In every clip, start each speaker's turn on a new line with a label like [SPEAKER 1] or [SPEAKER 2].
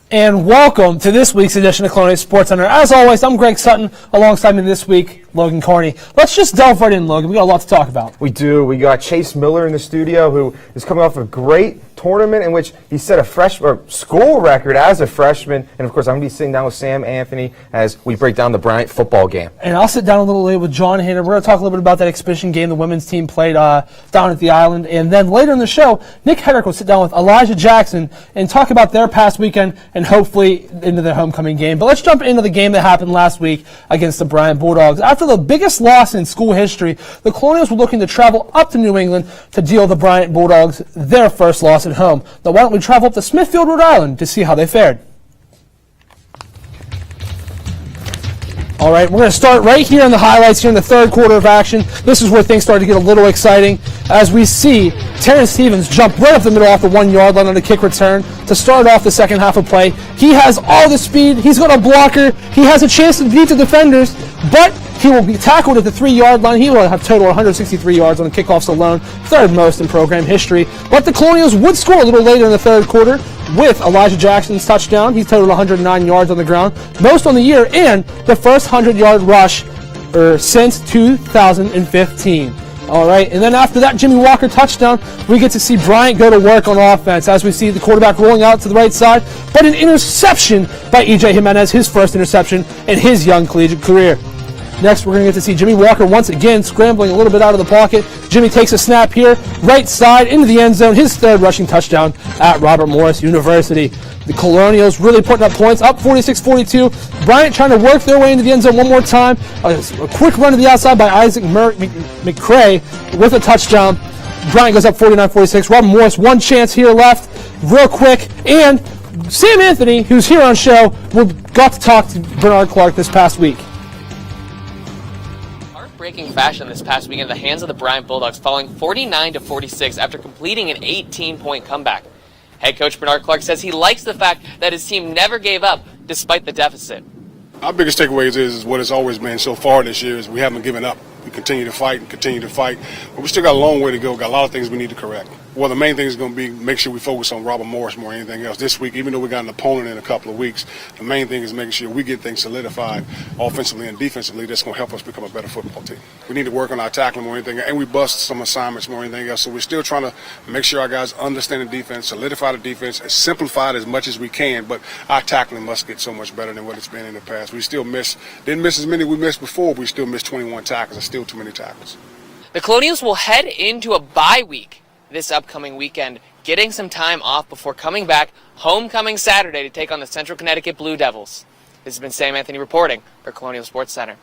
[SPEAKER 1] And welcome to this week's edition of Colonial Sports Center. As always, I'm Greg Sutton. Alongside me this week, Logan Carney. Let's just delve right in, Logan. We got a lot to talk about.
[SPEAKER 2] We do. We got Chase Miller in the studio, who is coming off a great tournament in which he set a school record as a freshman. And, of course, I'm going to be sitting down with Sam Anthony as we break down the Bryant football game. And
[SPEAKER 1] I'll sit down a little later with John Hanner. We're going to talk a little bit about that exhibition game the women's team played down at the Island. And then later in the show, Nick Hedrick will sit down with Elijah Jackson and talk about their past weekend and hopefully into their homecoming game. But let's jump into the game that happened last week against the Bryant Bulldogs. After the biggest loss in school history, the Colonials were looking to travel up to New England to deal the Bryant Bulldogs their first loss at home. Now, why don't we travel up to Smithfield, Rhode Island to see how they fared? All right, we're going to start right here in the highlights here in the third quarter of action. This is where things started to get a little exciting as we see Terrence Stevens jump right up the middle off the 1 yard line on a kick return to start off the second half of play. He has all the speed. He's got a blocker. He has a chance to beat the defenders, but he will be tackled at the 3 yard line. He will have total 163 yards on the kickoffs alone, third most in program history. But the Colonials would score a little later in the third quarter with Elijah Jackson's touchdown. He's totaled 109 yards on the ground, most on the year, and the first 100-yard rush since 2015. All right, and then after that Jimmy Walker touchdown, we get to see Bryant go to work on offense as we see the quarterback rolling out to the right side, but an interception by E.J. Jimenez, his first interception in his young collegiate career. Next, we're going to get to see Jimmy Walker once again scrambling a little bit out of the pocket. Jimmy takes a snap here, right side into the end zone, his third rushing touchdown at Robert Morris University. The Colonials really putting up points, up 46-42. Bryant trying to work their way into the end zone one more time. A quick run to the outside by Isaac McCray with a touchdown. Bryant goes up 49-46. Robert Morris, one chance here left, real quick. And Sam Anthony, who's here on show, got to talk to Bernard Clark this past week.
[SPEAKER 3] Breaking fashion this past week in the hands of the Bryant Bulldogs, falling 49-46 after completing an 18-point comeback. Head coach Bernard Clark says he likes the fact that his team never gave up despite the deficit.
[SPEAKER 4] Our biggest takeaways is what it's always been so far this year is we haven't given up. We continue to fight and continue to fight, but we still got a long way to go. Got a lot of things we need to correct. Well, the main thing is going to be make sure we focus on Robert Morris more than anything else. This week, even though we got an opponent in a couple of weeks, the main thing is making sure we get things solidified offensively and defensively. That's going to help us become a better football team. We need to work on our tackling more than anything, and we bust some assignments more than anything else. So we're still trying to make sure our guys understand the defense, solidify the defense, and simplify it as much as we can. But our tackling must get so much better than what it's been in the past. We still didn't miss as many we missed before. We still missed 21 tackles. It's still too many tackles.
[SPEAKER 3] The Colonials will head into a bye week this upcoming weekend, getting some time off before coming back homecoming Saturday to take on the Central Connecticut Blue Devils. This has been Sam Anthony reporting for Colonial Sports Center.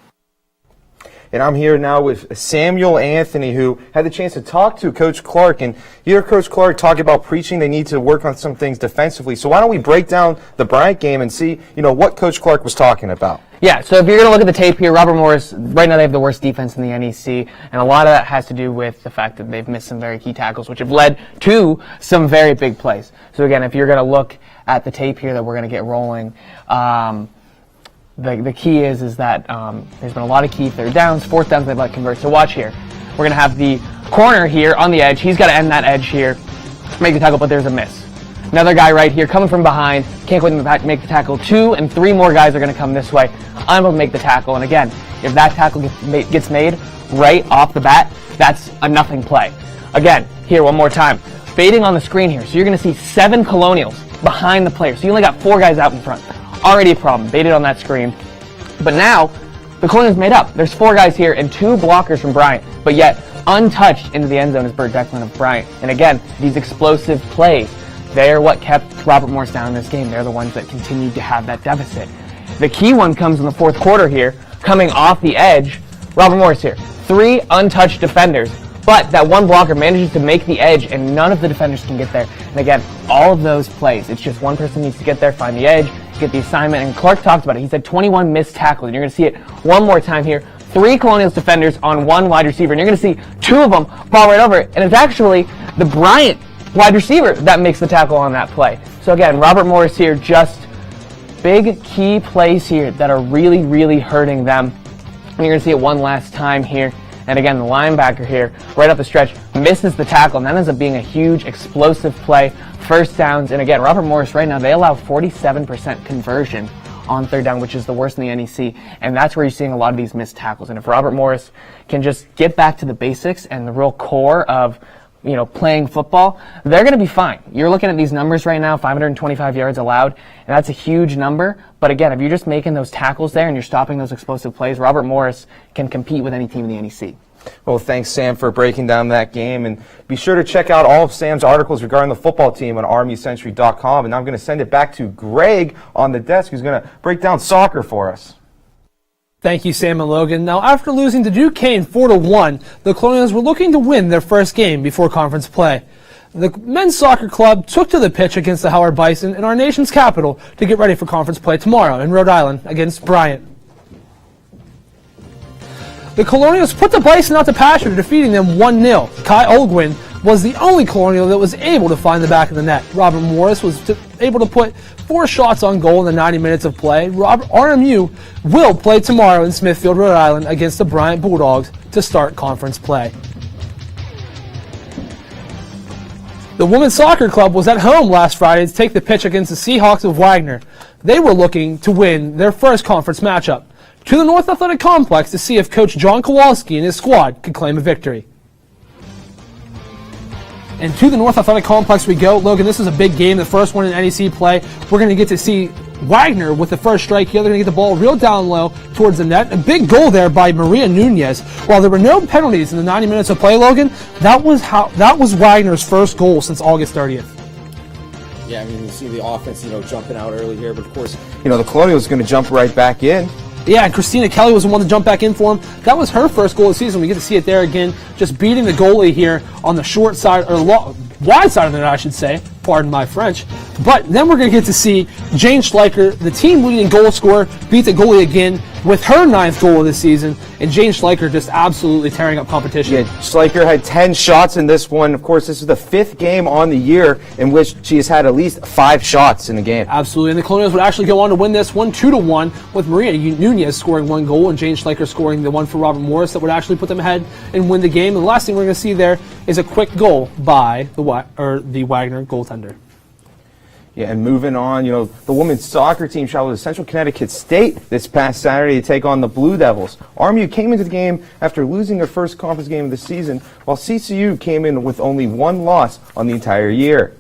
[SPEAKER 2] And I'm here now with Samuel Anthony, who had the chance to talk to Coach Clark. And you hear Coach Clark talk about preaching they need to work on some things defensively. So why don't we break down the Bryant game and see, what Coach Clark was talking about?
[SPEAKER 5] Yeah, so if you're going to look at the tape here, Robert Morris, right now they have the worst defense in the NEC, and a lot of that has to do with the fact that they've missed some very key tackles, which have led to some very big plays. So again, if you're going to look at the tape here that we're going to get rolling, the key is that there's been a lot of key third downs, fourth downs they've let convert. So watch here. We're going to have the corner here on the edge. He's got to end that edge here, make the tackle, but there's a miss. Another guy right here coming from behind, can't quite make the tackle. 2 and 3 more guys are going to come this way, unable to make the tackle. And again, if that tackle gets made right off the bat, that's a nothing play. Again, here one more time, fading on the screen here. So you're going to see 7 Colonials behind the player. So you only got 4 guys out in front. Already a problem, baited on that screen. But now, the Colonials made up. There's 4 guys here and 2 blockers from Bryant, but yet untouched into the end zone is Burt Declan of Bryant. And again, these explosive plays, they're what kept Robert Morris down in this game. They're the ones that continued to have that deficit. The key one comes in the fourth quarter here, coming off the edge. Robert Morris here, 3 untouched defenders, but that one blocker manages to make the edge, and none of the defenders can get there. And again, all of those plays, it's just one person needs to get there, find the edge, get the assignment, and Clark talked about it. He said 21 missed tackles, and you're going to see it one more time here. 3 Colonials defenders on 1 wide receiver, and you're going to see 2 of them fall right over it, and it's actually the Bryant wide receiver that makes the tackle on that play. So again, Robert Morris here, just big key plays here that are really, really hurting them. And you're going to see it one last time here And again, the linebacker here, right up the stretch, misses the tackle, and that ends up being a huge explosive play. First downs, and again, Robert Morris right now, they allow 47% conversion on third down, which is the worst in the NEC, and that's where you're seeing a lot of these missed tackles. And if Robert Morris can just get back to the basics and the real core of playing football, they're going to be fine. You're looking at these numbers right now, 525 yards allowed, and that's a huge number. But again, if you're just making those tackles there and you're stopping those explosive plays, Robert Morris can compete with any team in the NEC.
[SPEAKER 2] Well, thanks, Sam, for breaking down that game. And be sure to check out all of Sam's articles regarding the football team on RMUcentury.com. And now I'm going to send it back to Greg on the desk, who's going to break down soccer for us.
[SPEAKER 1] Thank you, Sam and Logan. Now, after losing to Duquesne 4-1, the Colonials were looking to win their first game before conference play. The men's soccer club took to the pitch against the Howard Bison in our nation's capital to get ready for conference play tomorrow in Rhode Island against Bryant. The Colonials put the Bison out to pasture, defeating them 1-0. Kai Olgwin was the only Colonial that was able to find the back of the net. Robert Morris was able to put 4 shots on goal in the 90 minutes of play. RMU will play tomorrow in Smithfield, Rhode Island against the Bryant Bulldogs to start conference play. The women's soccer club was at home last Friday to take the pitch against the Seahawks of Wagner. They were looking to win their first conference matchup to the North Athletic Complex to see if Coach John Kowalski and his squad could claim a victory. And to the North Athletic Complex we go. Logan, this is a big game, the first one in NEC play. We're going to get to see Wagner with the first strike here. They're going to get the ball real down low towards the net. A big goal there by Maria Nunez. While there were no penalties in the 90 minutes of play, Logan, that was Wagner's first goal since August 30th.
[SPEAKER 2] Yeah, I mean, you see the offense, jumping out early here, but of course, the Colonials are going to jump right back in.
[SPEAKER 1] Yeah, and Christina Kelly was the one to jump back in for him. That was her first goal of the season. We get to see it there again, just beating the goalie here on the short side, or wide side of the net, I should say. Pardon my French. But then we're going to get to see Jane Schleicher, the team-leading goal scorer, beat the goalie again with her 9th goal of the season. And Jane Schleicher just absolutely tearing up competition.
[SPEAKER 2] Yeah, Schleicher had 10 shots in this one. Of course, this is the 5th game on the year in which she has had at least 5 shots in the game.
[SPEAKER 1] Absolutely. And the Colonials would actually go on to win this one 2-1 with Maria Nunez scoring 1 goal and Jane Schleicher scoring the one for Robert Morris that would actually put them ahead and win the game. And the last thing we're going to see there is a quick goal by the Wagner goaltender.
[SPEAKER 2] Yeah, and moving on, the women's soccer team traveled to Central Connecticut State this past Saturday to take on the Blue Devils. RMU came into the game after losing their first conference game of the season, while CCU came in with only 1 loss on the entire year.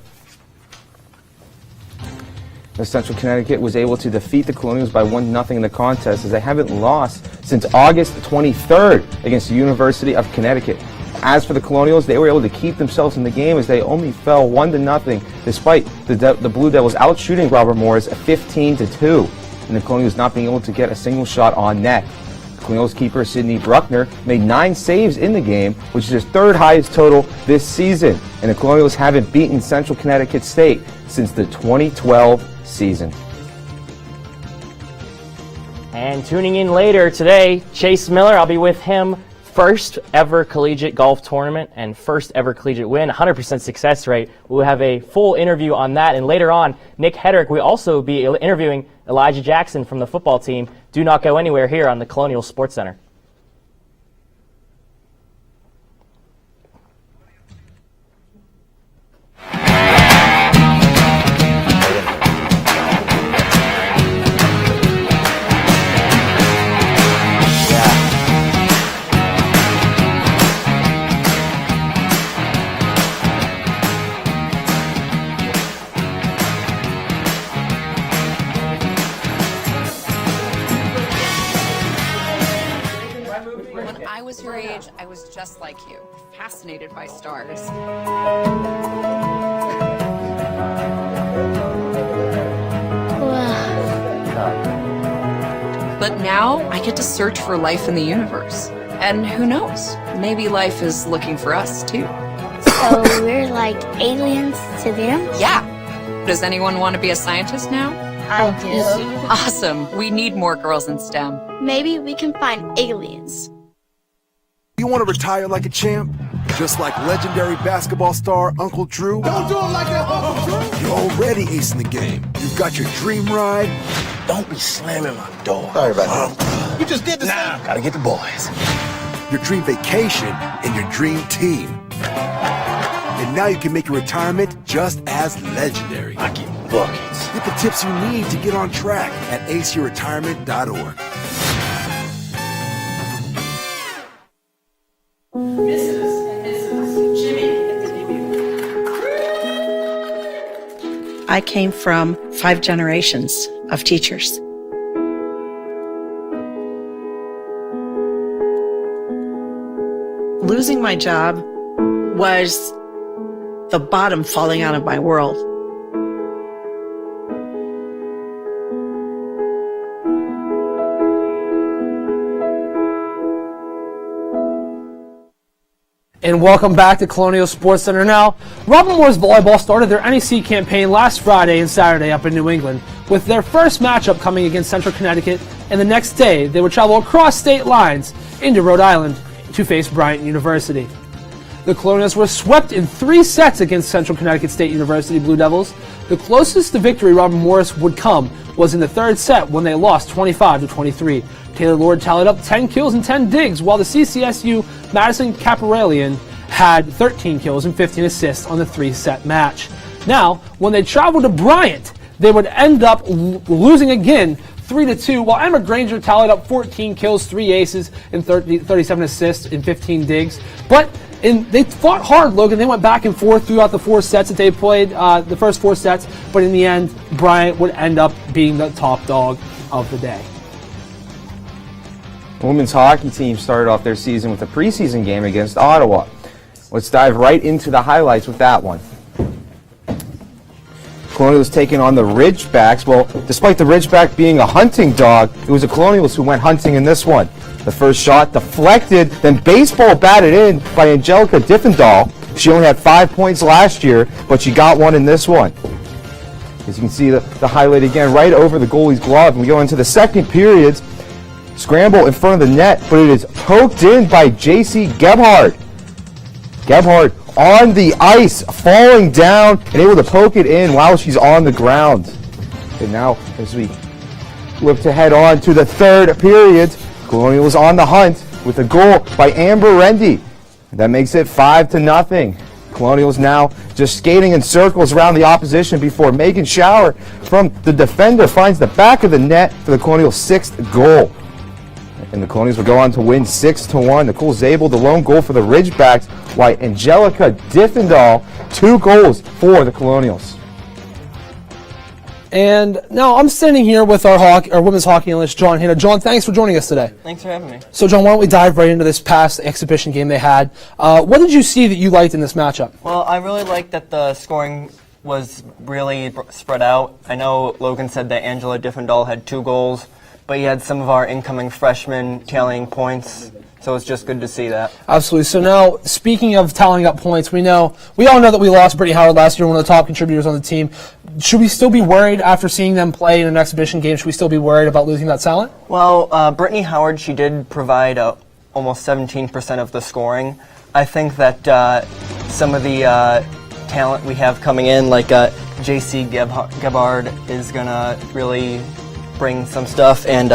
[SPEAKER 2] The Central Connecticut was able to defeat the Colonials by 1-0 in the contest, as they haven't lost since August 23rd against the University of Connecticut. As for the Colonials, they were able to keep themselves in the game as they only fell 1-0, despite the Blue Devils out-shooting Robert Morris 15-2, and the Colonials not being able to get a single shot on net. Colonials keeper Sydney Bruckner made 9 saves in the game, which is his 3rd highest total this season, and the Colonials haven't beaten Central Connecticut State since the 2012 season.
[SPEAKER 6] And tuning in later today, Chase Miller, I'll be with him. First ever collegiate golf tournament and first ever collegiate win, 100% success rate. We'll have a full interview on that. And later on, Nick Hedrick will also be interviewing Elijah Jackson from the football team. Do not go anywhere here on the Colonial Sports Center.
[SPEAKER 7] Your age, I was just like you, fascinated by stars. But now I get to search for life in the universe. And who knows, maybe life is looking for us too.
[SPEAKER 8] So we're like aliens to them?
[SPEAKER 7] Yeah. Does anyone want to be a scientist now?
[SPEAKER 8] I do.
[SPEAKER 7] Awesome. We need more girls in STEM.
[SPEAKER 8] Maybe we can find aliens.
[SPEAKER 9] You want to retire like a champ? Just like legendary basketball star Uncle Drew?
[SPEAKER 10] Don't do him like that, Uncle Drew!
[SPEAKER 9] You're already acing the game. You've got your dream ride.
[SPEAKER 10] Don't be slamming my door.
[SPEAKER 9] Sorry about that.
[SPEAKER 10] You just did the same. Gotta get the boys.
[SPEAKER 9] your dream vacation, and your dream team. And now you can make your retirement just as legendary.
[SPEAKER 2] I get buckets.
[SPEAKER 9] Get the tips you need to get on track at aceyourretirement.org.
[SPEAKER 11] I came from 5 generations of teachers. Losing my job was the bottom falling out of my world.
[SPEAKER 1] And welcome back to Colonial Sports Center. Now, Robin Moore's volleyball started their NEC campaign last Friday and Saturday up in New England, with their first matchup coming against Central Connecticut, and the next day they would travel across state lines into Rhode Island to face Bryant University. The Colonials were swept in 3 sets against Central Connecticut State University Blue Devils. The closest to victory Robin Morris would come was in the 3rd set when they lost 25-23. Taylor Lord tallied up 10 kills and 10 digs, while the CCSU Madison Caparellian had 13 kills and 15 assists on the 3-set match. Now, when they traveled to Bryant, they would end up losing again 3-2, while Emma Granger tallied up 14 kills, 3 aces, and 37 assists and 15 digs. But they fought hard, Logan. They went back and forth throughout the 4 sets that they played, the first 4 sets, but in the end, Bryant would end up being the top dog of the day.
[SPEAKER 2] The women's hockey team started off their season with a preseason game against Ottawa. Let's dive right into the highlights with that one. Colonials taking on the Ridgebacks. Well, despite the Ridgeback being a hunting dog, it was the Colonials who went hunting in this one. The first shot deflected, then baseball batted in by Angelica Diffendahl. She only had 5 points last year, but she got one in this one. As you can see the highlight again right over the goalie's glove. And we go into the second period. Scramble in front of the net, but it is poked in by J.C. Gebhard. Gebhard on the ice, falling down, and able to poke it in while she's on the ground. And now, as we look to head on to the 3rd period, Colonials on the hunt with a goal by Amber Rendy. That makes it 5-0. Colonials now just skating in circles around the opposition before Megan Shower from the defender finds the back of the net for the Colonials' 6th goal. And the Colonials will go on to win 6-1. Nicole Zabel, the lone goal for the Ridgebacks, while Angelica Diffendahl, 2 goals for the Colonials.
[SPEAKER 1] And now I'm standing here with our women's hockey analyst, John Hanna. John, thanks for joining us today.
[SPEAKER 12] Thanks for having me.
[SPEAKER 1] So, John, why don't we dive right into this past exhibition game they had? What did you see that you liked in this matchup?
[SPEAKER 12] Well, I really liked that the scoring was really spread out. I know Logan said that Angela Diffendahl had 2 goals, but you had some of our incoming freshmen tallying points, so it's just good to see that.
[SPEAKER 1] Absolutely. So now, speaking of tallying up points, we all know that we lost Brittany Howard last year, one of the top contributors on the team. Should we still be worried after seeing them play in an exhibition game? Should we still be worried about losing that talent?
[SPEAKER 12] Well, Brittany Howard, she did provide almost 17% of the scoring. I think that some of the talent we have coming in, like J.C. Gebhard, is going to really bring some stuff, and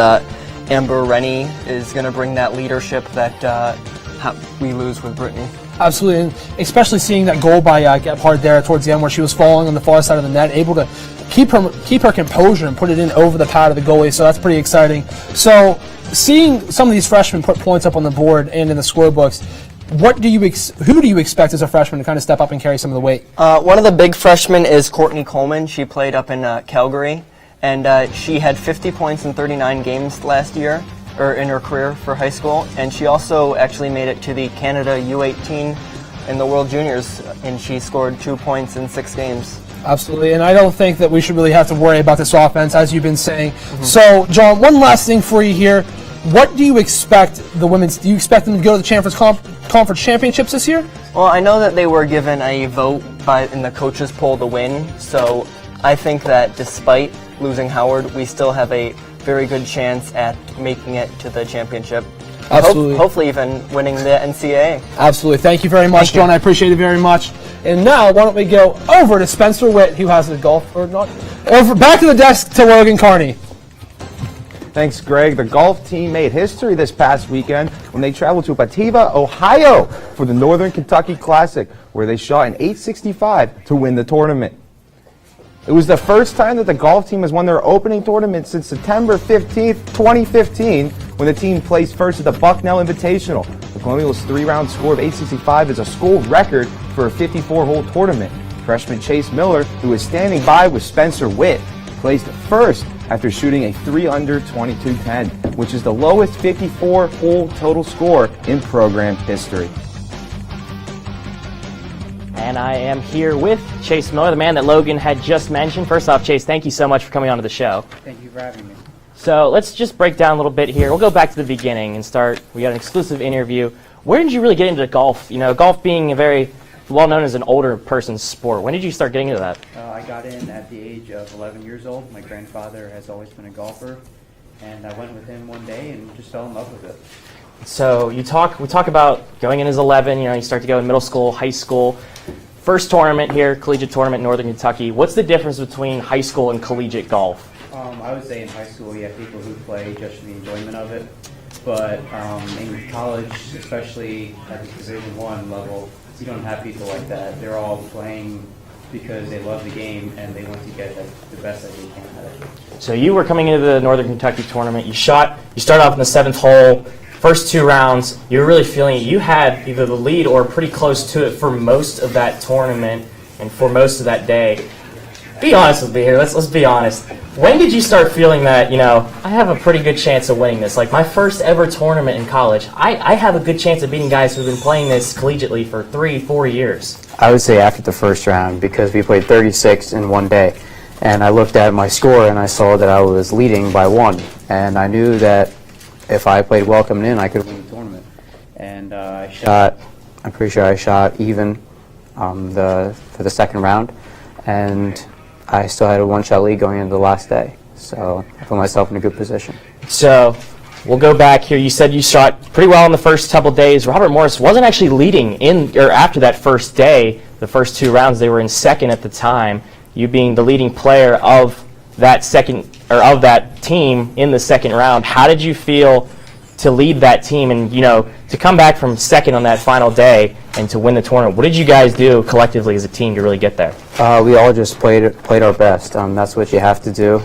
[SPEAKER 12] Amber Rennie is going to bring that leadership that we lose with Brittany.
[SPEAKER 1] Absolutely, and especially seeing that goal by Gebhard there towards the end where she was falling on the far side of the net, able to keep her composure and put it in over the pad of the goalie, so that's pretty exciting. So seeing some of these freshmen put points up on the board and in the scorebooks, who do you expect as a freshman to kind of step up and carry some of the weight?
[SPEAKER 12] One of the big freshmen is Courtney Coleman. She played up in Calgary, and she had 50 points in 39 games last year, or in her career for high school, and she also actually made it to the Canada U18 in the World Juniors, and she scored 2 points in 6 games.
[SPEAKER 1] Absolutely, and I don't think that we should really have to worry about this offense, as you've been saying. So, John, one last thing for you here. What do you expect the women's? Do you expect them to go to the conference championships this year?
[SPEAKER 12] Well, I know that they were given a vote in the coaches poll to win, so I think that despite losing Howard, we still have a very good chance at making it to the championship.
[SPEAKER 1] Absolutely.
[SPEAKER 12] Hopefully even winning the NCAA.
[SPEAKER 1] Absolutely. Thank you very much, John. I appreciate it very much. And now, why don't we go over to Spencer Witt, who has the golf, or not, over back to the desk to Logan Carney.
[SPEAKER 2] Thanks, Greg. The golf team made history this past weekend when they traveled to Batavia, Ohio for the Northern Kentucky Classic, where they shot an .865 to win the tournament. It was the first time that the golf team has won their opening tournament since September 15th, 2015, when the team placed first at the Bucknell Invitational. The Colonials' 3-round score of .865 is a school record for a 54-hole tournament. Freshman Chase Miller, who is standing by with Spencer Witt, placed first after shooting a 3-under 22-10, which is the lowest 54-hole total score in program history.
[SPEAKER 6] And I am here with Chase Miller, the man that Logan had just mentioned. First off, Chase, thank you so much for coming onto the show.
[SPEAKER 13] Thank you for having me.
[SPEAKER 6] So let's just break down a little bit here. We'll go back to the beginning and start. We got an exclusive interview. Where did you really get into golf? You know, golf being a very well known as an older person's sport. When did you start getting into that?
[SPEAKER 13] I got in at the age of 11 years old. My grandfather has always been a golfer, and I went with him one day and just fell in love with it.
[SPEAKER 6] So we talk about going in as 11. You know, you start to go in middle school, high school. First tournament here, collegiate tournament in Northern Kentucky. What's the difference between high school and collegiate golf?
[SPEAKER 13] I would say in high school you have people who play just for the enjoyment of it, but in college, especially at the Division I level, you don't have people like that. They're all playing because they love the game and they want to get the best that they can at it.
[SPEAKER 6] So you were coming into the Northern Kentucky tournament. You started off in the 7th hole. First 2 rounds, you were really feeling it. You had either the lead or pretty close to it for most of that tournament and for most of that day. Be honest with me here. Let's be honest. When did you start feeling that, you know, I have a pretty good chance of winning this? Like my first ever tournament in college, I have a good chance of beating guys who've been playing this collegiately for 3-4 years.
[SPEAKER 14] I would say after the first round, because we played 36 in one day. And I looked at my score and I saw that I was leading by 1. And I knew that if I played well coming in, I could win the tournament. And I'm pretty sure I shot even for the second round. And I still had a 1-shot lead going into the last day. So I put myself in a good position.
[SPEAKER 6] So we'll go back here. You said you shot pretty well in the first couple days. Robert Morris wasn't actually leading in or after that first day. The first 2 rounds, they were in second at the time. You being the leading player of that of that team in the second round. How did you feel to lead that team and, you know, to come back from second on that final day and to win the tournament? What did you guys do collectively as a team to really get there?
[SPEAKER 14] We all just played our best. That's what you have to do.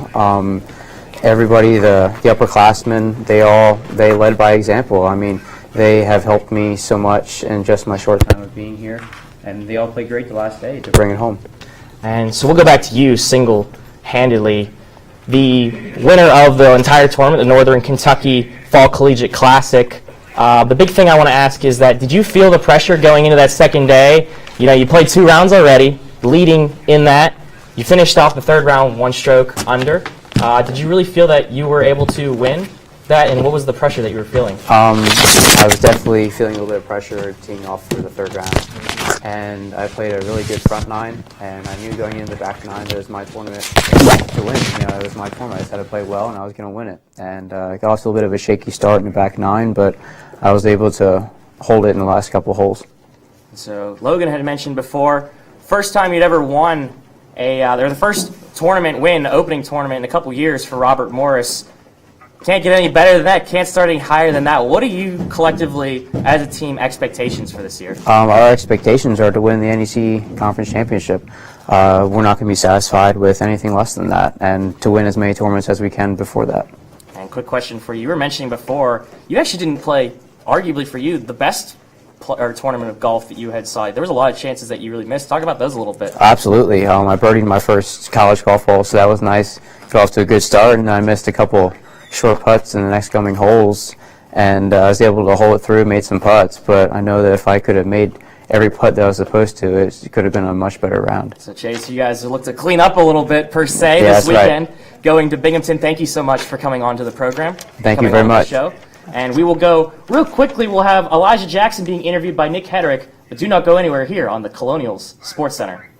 [SPEAKER 14] Everybody, the upperclassmen, they led by example. I mean, they have helped me so much in just my short time of being here,
[SPEAKER 13] And they all played great the last day
[SPEAKER 14] to bring it home.
[SPEAKER 6] And so we'll go back to you single-handedly. The winner of the entire tournament, the Northern Kentucky Fall Collegiate Classic. The big thing I want to ask is that, did you feel the pressure going into that second day? You know, you played 2 rounds already, leading in that. You finished off the 3rd round 1 stroke under. Did you really feel that you were able to win that, and what was the pressure that you were feeling?
[SPEAKER 14] I was definitely feeling a little bit of pressure teeing off for the 3rd round. And I played a really good front 9, and I knew going into the back 9 that it was my tournament to win. You know, it was my tournament. I just had to play well, and I was going to win it. And I got off to a bit of a shaky start in the back 9, but I was able to hold it in the last couple of holes.
[SPEAKER 6] So Logan had mentioned before, first time you'd ever won they're the first tournament win, opening tournament in a couple years for Robert Morris. Can't get any better than that. Can't start any higher than that. What are you collectively, as a team, expectations for this year?
[SPEAKER 14] Our expectations are to win the NEC Conference Championship. We're not going to be satisfied with anything less than that, and to win as many tournaments as we can before that.
[SPEAKER 6] And quick question for you. You were mentioning before, you actually didn't play, arguably for you, the best tournament of golf that you had saw. There was a lot of chances that you really missed. Talk about those a little bit.
[SPEAKER 14] Absolutely. I birdied my first college golf hole, so that was nice. Got off to a good start, and I missed a couple short putts in the next coming holes, and I was able to hold it through, made some putts, but I know that if I could have made every putt that I was supposed to, it could have been a much better round.
[SPEAKER 6] So Chase, you guys look to clean up a little bit per se this weekend. Right. Going to Binghamton, thank you so much for coming on to the program.
[SPEAKER 14] Thank you very much.
[SPEAKER 6] Show. And we will go real quickly. We'll have Elijah Jackson being interviewed by Nick Hedrick, but do not go anywhere here on the Colonials Sports Center.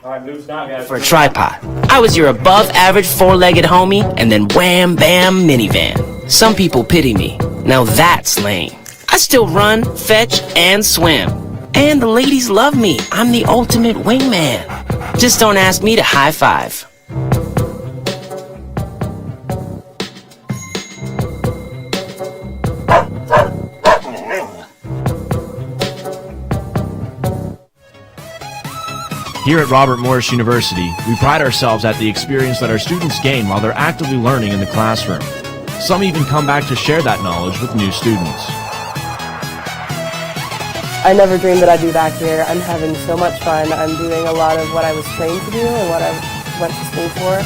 [SPEAKER 6] All right, moves down, guys.
[SPEAKER 15] For a tripod. I was your above-average 4-legged homie, and then wham, bam, minivan. Some people pity me. Now that's lame. I still run, fetch, and swim. And the ladies love me. I'm the ultimate wingman. Just don't ask me to high five.
[SPEAKER 16] Here at Robert Morris University, we pride ourselves at the experience that our students gain while they're actively learning in the classroom. Some even come back to share that knowledge with new students.
[SPEAKER 17] I never dreamed that I'd be back here. I'm having so much fun. I'm doing a lot of what I was trained to do and what I went to school for.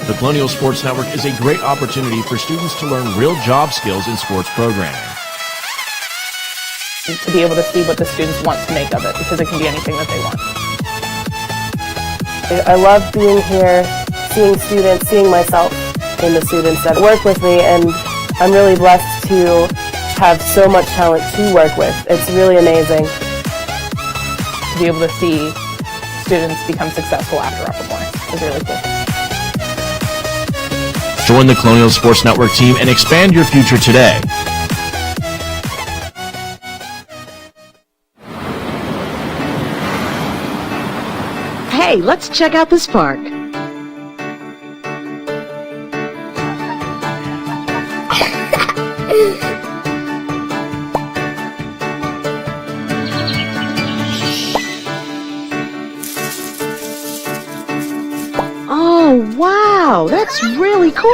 [SPEAKER 16] The Colonial Sports Network is a great opportunity for students to learn real job skills in sports programming.
[SPEAKER 18] To be able to see what the students want to make of it, because it can be anything that they want.
[SPEAKER 17] I love being here, seeing students, seeing myself in the students that work with me, and I'm really blessed to have so much talent to work with. It's really amazing.
[SPEAKER 18] To be able to see students become successful after Robert Morris is really cool.
[SPEAKER 16] Join the Colonial Sports Network team and expand your future today.
[SPEAKER 19] Hey, let's check out this park. Oh, wow, that's really cool.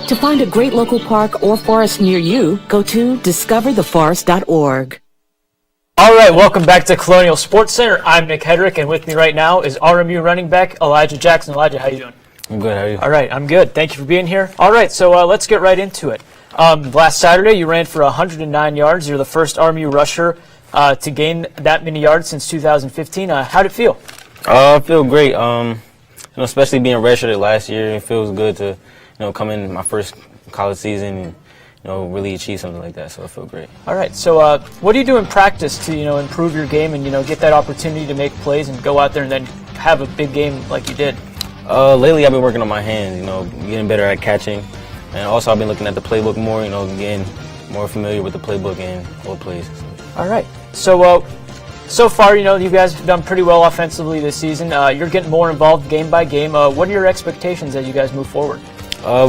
[SPEAKER 20] To find a great local park or forest near you, go to discovertheforest.org.
[SPEAKER 6] All right, welcome back to Colonial Sports Center. I'm Nick Hedrick, and with me right now is RMU running back Elijah Jackson. Elijah, how you doing?
[SPEAKER 21] I'm good. How are you?
[SPEAKER 6] All right, I'm good. Thank you for being here. All right, so let's get right into it. Last Saturday, you ran for 109 yards. You're the first RMU rusher to gain that many yards since 2015. How'd it feel?
[SPEAKER 21] I feel great. Especially being redshirted last year, it feels good to, come in my first college season and, really achieve something like that. So I feel great.
[SPEAKER 6] All right. So what do you do in practice to, improve your game and, get that opportunity to make plays and go out there and then have a big game like you did?
[SPEAKER 21] Lately, I've been working on my hands, getting better at catching. And also, I've been looking at the playbook more, getting more familiar with the playbook and all the plays.
[SPEAKER 6] All right. So, so far, you guys have done pretty well offensively this season. You're getting more involved game by game. What are your expectations as you guys move forward?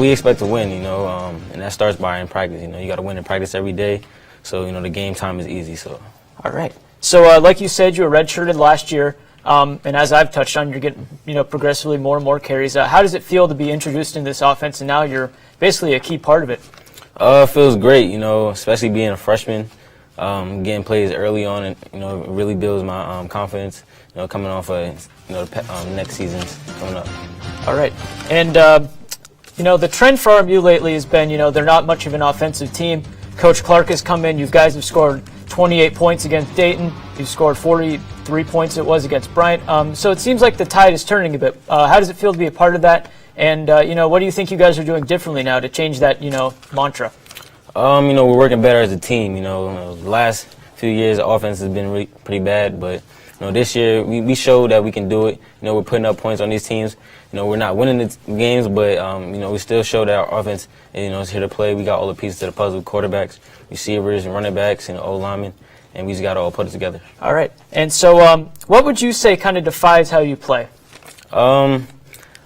[SPEAKER 21] We expect to win, and that starts by in practice. You got to win in practice every day, so the game time is easy. So,
[SPEAKER 6] all right. So, like you said, you were redshirted last year, and as I've touched on, you're getting progressively more and more carries. How does it feel to be introduced in this offense, and now you're basically a key part of it?
[SPEAKER 21] It feels great, especially being a freshman, getting plays early on, and it really builds my confidence. Coming off of next season's coming up.
[SPEAKER 6] All right, and. The trend for RMU lately has been, they're not much of an offensive team. Coach Clark has come in. You guys have scored 28 points against Dayton. You've scored 43 points it was against Bryant. So it seems like the tide is turning a bit. How does it feel to be a part of that? And, what do you think you guys are doing differently now to change that, mantra?
[SPEAKER 21] We're working better as a team. The last few years, the offense has been pretty bad, but this year we showed that we can do it. We're putting up points on these teams. We're not winning the games, but we still show that our offense is here to play. We got all the pieces to the puzzle: quarterbacks, receivers, running backs, and O-linemen, and we just got to all put it together.
[SPEAKER 6] All right. And so, what would you say kind of defines how you play?
[SPEAKER 21] I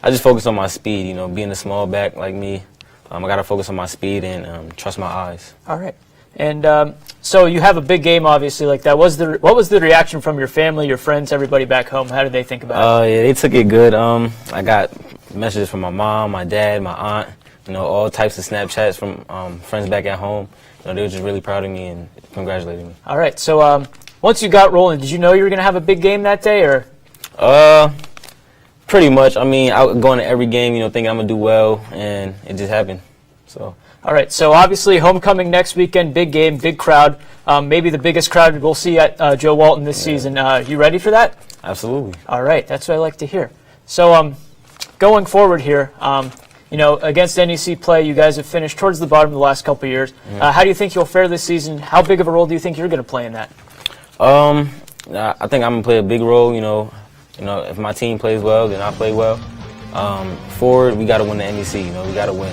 [SPEAKER 21] just focus on my speed. Being a small back like me, I got to focus on my speed and trust my eyes.
[SPEAKER 6] All right. And so you have a big game, obviously, like that. What was the reaction from your family, your friends, everybody back home? How did they think about it?
[SPEAKER 21] Yeah, they took it good. I got messages from my mom, my dad, my aunt, all types of Snapchats from friends back at home. They were just really proud of me and congratulating me.
[SPEAKER 6] All right. So once you got rolling, did you know you were going to have a big game that day, or?
[SPEAKER 21] Pretty much. I mean, I would go into every game, thinking I'm going to do well, and it just happened. So.
[SPEAKER 6] All right, so obviously homecoming next weekend, big game, big crowd, maybe the biggest crowd we'll see at Joe Walton this season. You ready for that?
[SPEAKER 21] Absolutely.
[SPEAKER 6] All right, that's what I like to hear. So going forward here, against NEC play, you guys have finished towards the bottom the last couple of years. How do you think you'll fare this season? How big of a role do you think you're going to play in that?
[SPEAKER 21] I think I'm going to play a big role. If my team plays well, then I play well. Forward, we got to win the NEC. We got to win.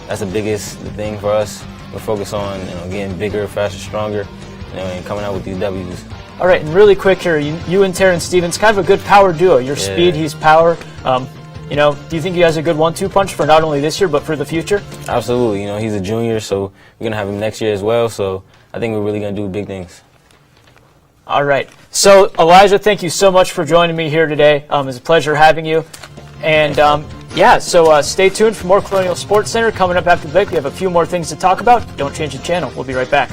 [SPEAKER 21] That's the biggest thing for us. We're focused on getting bigger, faster, stronger, and coming out with these W's.
[SPEAKER 6] All right, and really quick here, you and Terrence Stevens, kind of a good power duo. Your speed, he's power. Do you think you guys are a good 1-2 punch for not only this year but for the future?
[SPEAKER 21] Absolutely. He's a junior, so we're gonna have him next year as well. So I think we're really gonna do big things.
[SPEAKER 4] All right. So, Elijah, thank you so much for joining me here today. It's a pleasure having you. And so stay tuned for more Colonial Sports Center coming up after the break. We have a few more things to talk about. Don't change the channel. We'll be right back.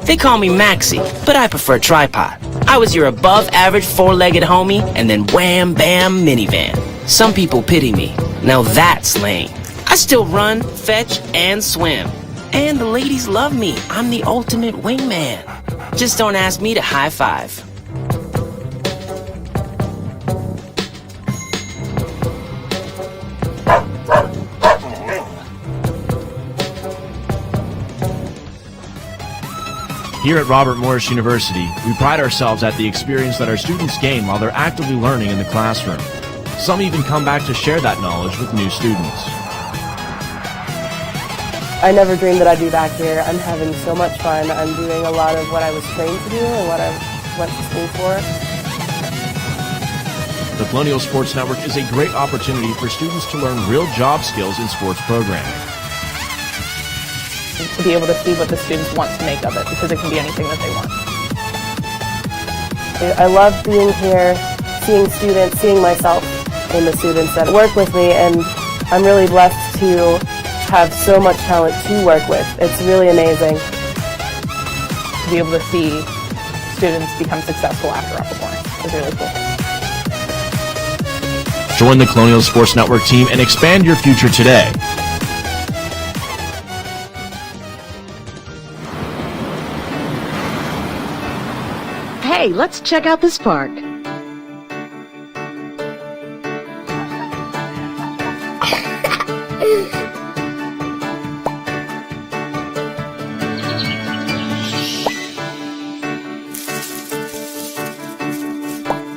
[SPEAKER 15] They call me Maxie, but I prefer tripod. I was your above-average four-legged homie, and then wham, bam, minivan. Some people pity me. Now that's lame. I still run, fetch, and swim. And the ladies love me. I'm the ultimate wingman. Just don't ask me to high five.
[SPEAKER 16] Here at Robert Morris University, we pride ourselves at the experience that our students gain while they're actively learning in the classroom. Some even come back to share that knowledge with new students.
[SPEAKER 17] I never dreamed that I'd be back here. I'm having so much fun. I'm doing a lot of what I was trained to do and what I went to school for.
[SPEAKER 16] The Colonial Sports Network is a great opportunity for students to learn real job skills in sports programming.
[SPEAKER 18] To be able to see what the students want to make of it, because it can be anything that they want.
[SPEAKER 17] I love being here, seeing students, seeing myself in the students that work with me, and I'm really blessed to have so much talent to work with. It's really amazing.
[SPEAKER 18] To be able to see students become successful after upper points is really cool.
[SPEAKER 16] Join the Colonial Sports Network team and expand your future today.
[SPEAKER 19] Hey, let's check out this park.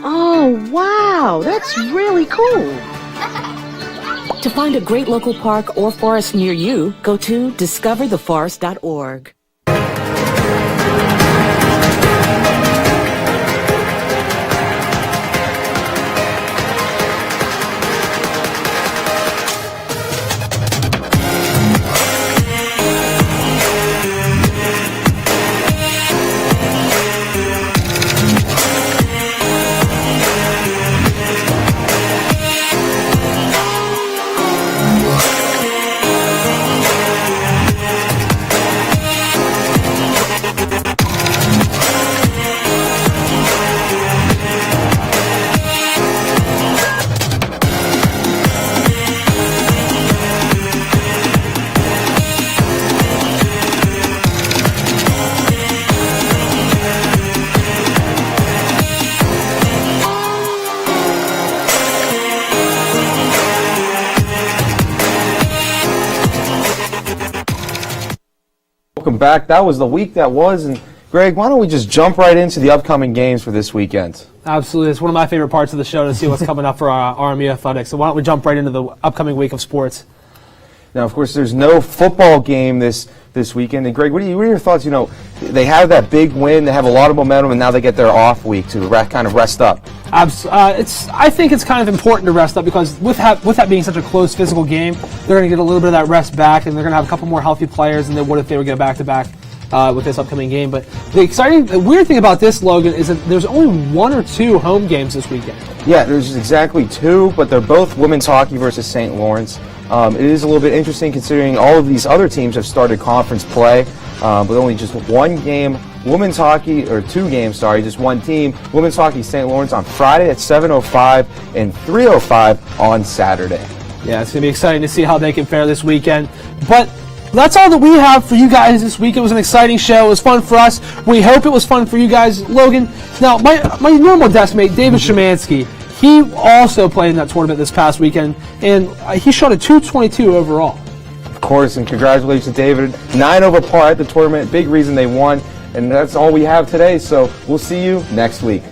[SPEAKER 19] Oh, wow, that's really cool.
[SPEAKER 20] To find a great local park or forest near you, go to discovertheforest.org.
[SPEAKER 2] Welcome back. That was the week that was. And Greg, why don't we just jump right into the upcoming games for this weekend?
[SPEAKER 1] Absolutely. It's one of my favorite parts of the show to see what's coming up for our RMU Athletics. So why don't we jump right into the upcoming week of sports?
[SPEAKER 2] Now, of course, there's no football game this weekend. And Greg, what are your thoughts? You know, they have that big win, they have a lot of momentum, and now they get their off week to kind of rest up.
[SPEAKER 1] I think it's kind of important to rest up because with that being such a close physical game, they're going to get a little bit of that rest back, and they're going to have a couple more healthy players than they would if they were going back-to-back with this upcoming game. But the weird thing about this, Logan, is that there's only 1 or 2 home games this weekend.
[SPEAKER 2] Yeah, there's exactly 2, but they're both women's hockey versus St. Lawrence. It is a little bit interesting considering all of these other teams have started conference play, with only just 1 game. Women's hockey, or 2 games, sorry, just 1 team. Women's hockey St. Lawrence on Friday at 7:05 and 3:05 on Saturday.
[SPEAKER 1] Yeah, it's going to be exciting to see how they can fare this weekend. But that's all that we have for you guys this week. It was an exciting show. It was fun for us. We hope it was fun for you guys. Logan, now, my normal desk mate, David Szymanski, he also played in that tournament this past weekend, and he shot a .222 overall.
[SPEAKER 2] Of course, and congratulations, David. 9 over par at the tournament. Big reason they won. And that's all we have today, so we'll see you next week.